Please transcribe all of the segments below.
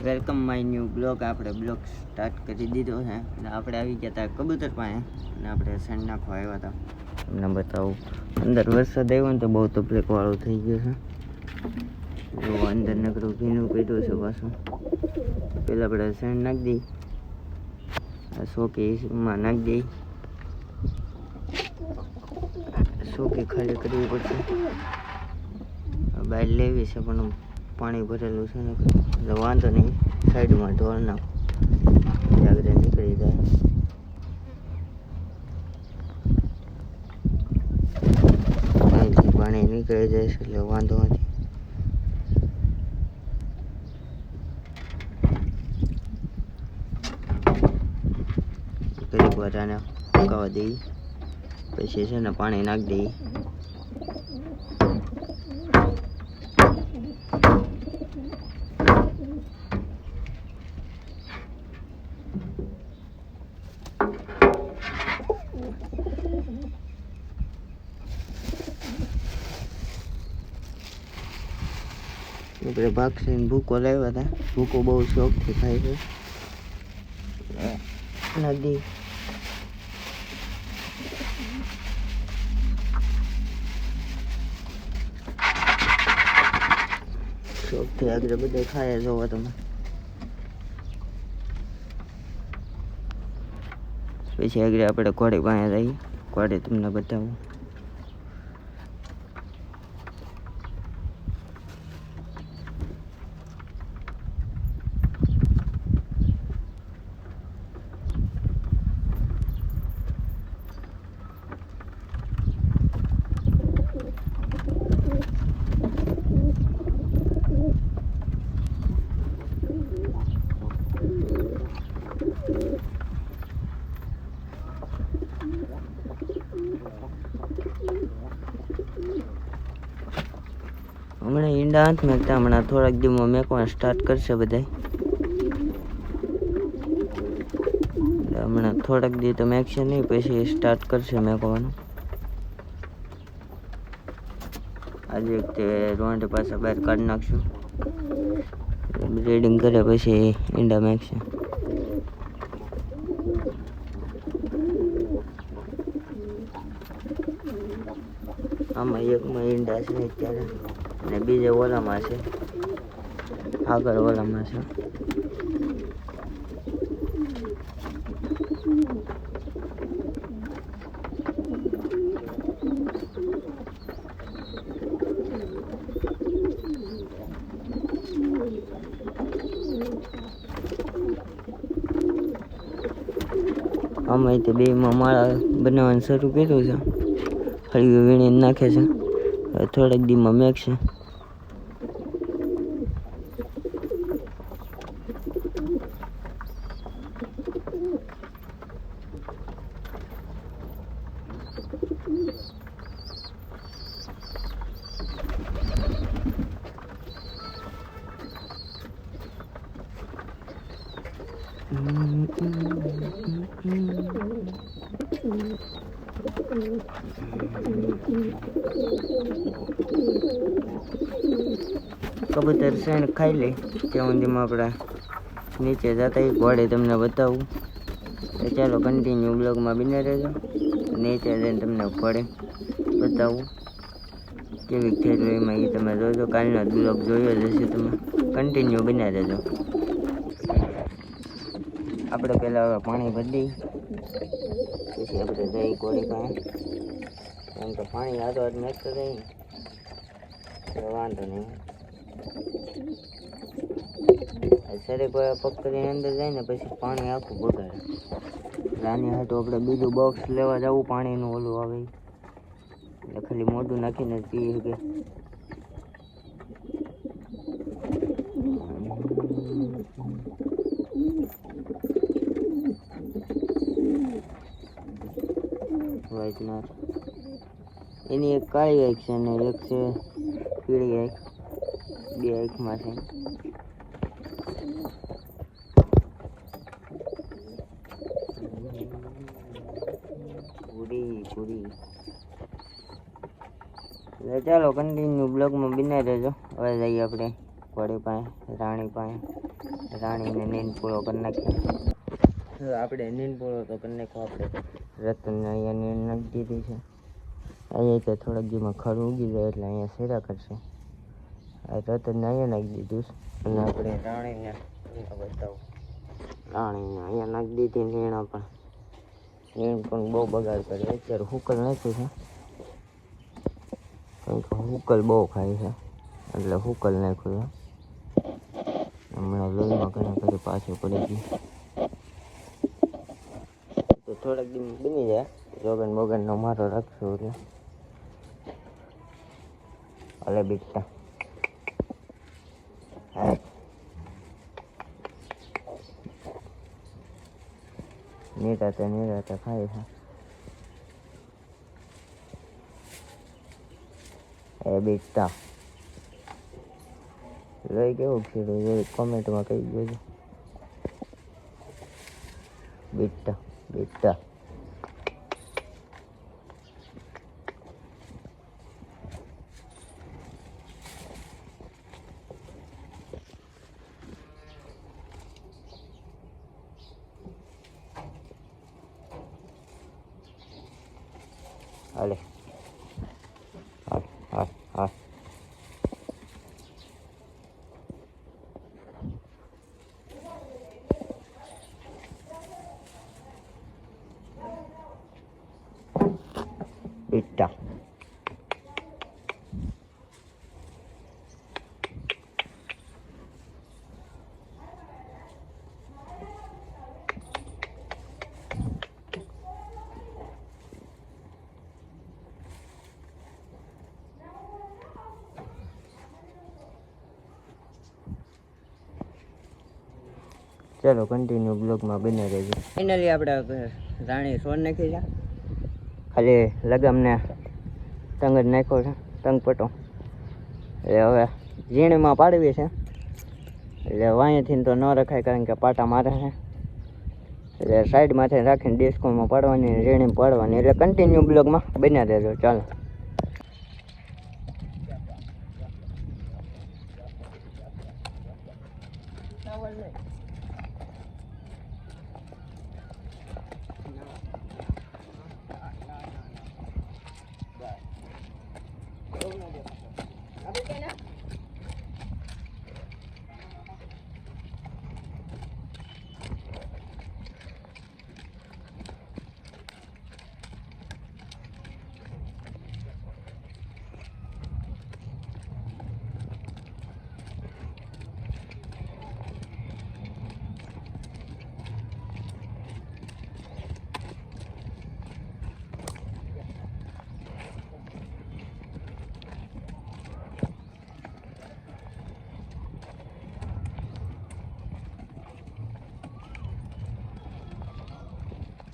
Welcome my new blog. આપણે blog start કરી દીધો છે અને આપણે આવી ગયા હતા કબૂતર પાસે અને આપણે સણ નાખવા આવ્યા હતા. તમને બતાવું, અંદર વરસાદ આવ્યો ને તો બહુ તકલીફ વાળું થઈ ગયું છે. જો અંદર નકરું ભીનું પડ્યું છે પાછું. પહેલાં આપણે સણ નાખી દઈ, આ શોકીમાં નાખી દઈ. શોકી ખાલી કરવી પડશે. બહાર લેવી છે પણ પાણી ભરેલું છે ને એટલે વાંધો નહીં, સાઈડમાં ઢોળ નાખો આગળ નીકળી જાય. અહીંથી પાણી નીકળી જાય છે એટલે વાંધો નથી. ઘડીક વાર આને પકાવવા દઈએ, પછી છે ને પાણી નાખી દઈએ. આપણે ભાગસીને ભૂકો લાવ્યા હતા. ભૂકો બહુ શોખથી ખાય છે. નાખી શોખથી આગળ બધા ખાય જોવા તમે. પછી આગળ આપણે ઘોડી પાસે જઈએ, ઘોડી તમને બતાવું. હમણાં ઈંડા હાથ મેકતા, હમણાં થોડાક દિવસમાં મેકવાનું સ્ટાર્ટ કરશે બધા. હમણાં થોડાક દિવસ તો મેકશે નહીં, પછી સ્ટાર્ટ કરશે મેકવાનું. આજે તે રોંઢ પાછા બહાર કાઢી નાખશું, બ્રીડિંગ કરે પછી ઈંડા મેકશે. આમાં એકમાં ઈંડા છે અત્યારે અને બીજે ઓલામાં છે, આગળ ઓલામાં છે. આમાં તે બેમાં માળા બનાવવાનું શરૂ કર્યું છે. હળવી વીણીને નાખે છે, થોડાક દીમાં મેકશે. કબૂતર શેણ ખાઈ લે ત્યાં સુધીમાં આપણે નીચે જતા ઘોડે તમને બતાવું. તો ચાલો કન્ટિન્યુ બ્લોગમાં બને રહેજો. નીચે જઈને તમને ઘોડે બતાવું કેવી થયેલું એમાં, એ તમે જોજો. કાલનો બ્લોગ જોયો જ હશે તમે, કન્ટિન્યુ બને રહેજો. આપણે પહેલાં હવે પાણી ભરી દઈએ, પછી આપણે જઈ ઘોડી પાસે. એમ તો પાણી હાથો હાથ મેકતો જાય ને વાંધો નહીં. શરીર પગ કરીને અંદર જાય ને પછી પાણી આખું બગાડે. રાની હાટું આપણે બીજું બોક્સ લેવા જવું, પાણીનું ઓલું આવે એટલે ખાલી મોઢું નાખીને પી શકે. વ્હાઈટનર એની એક કાળી આંખ છે અને એક છે પીળી આંખ. બે આંખમાં છે. પૂરી ચાલો કન્ટિન્યુ બ્લોગમાં બિના રહેજો. હવે જઈએ આપણે ઘોડી પાસે, રાણી પાસે. રાણીને નીંદ પૂરો કરી નાખીએ. આપણે નીંદ પૂરો તો કરી નાખો. આપણે રતનને અહીંયા નીંદ નાખી દીધી છે. અહીંયા તો થોડાક દીમાં ખડ ઉગી જાય એટલે અહીંયા સેરા કરશે. આ રતનને અહીંયા નાખી દીધું છે. અને આપણે રાણીને બતાવું. રાણીને અહીંયા નાખી દીધી નીણ પણ બહુ બગાડ કરે. અત્યારે હુકલ નાખ્યું છે કારણ કે હુકલ બહુ ખાય છે એટલે હુકલ નાખ્યું છે. હમણાં લોહીમાં ઘણા પાછું પડી ગયું તો થોડાક દિન બની જાય. જોગન બોગનનો મારો રાખશું એટલે અલે બીટા નિરાતે ખાય છે. એ બીટા લઈ કેવું ખીરું એ કોમેન્ટમાં કહી દેજો. બીટા બીટા હાલે હાલ હાલ હાલ બીટા ચલો કન્ટિન્યુ બ્લોગમાં બને રહેજો. ફાઇનલી આપણે રાણી સોન નાખી છે. ખાલી લગામને તંગ જ નાખ્યો છે, તંગ પટો. એટલે હવે ઝીણીમાં પાડવી છે એટલે વાંયથી તો ન રખાય કારણ કે પાટા મારે છે. એટલે સાઈડમાંથી રાખીને ડિસ્કોમાં પાડવાની, ઝીણી પાડવાની. એટલે કન્ટિન્યુ બ્લોગમાં બન્યા રહેજો. ચાલો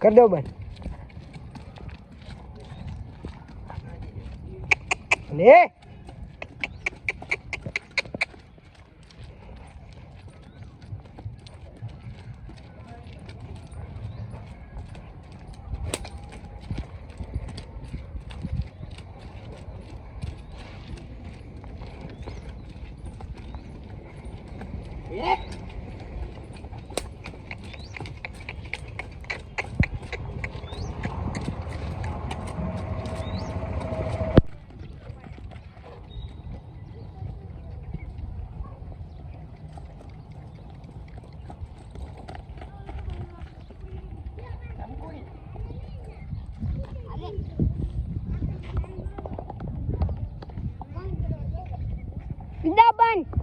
कर दो बंद ले Daban.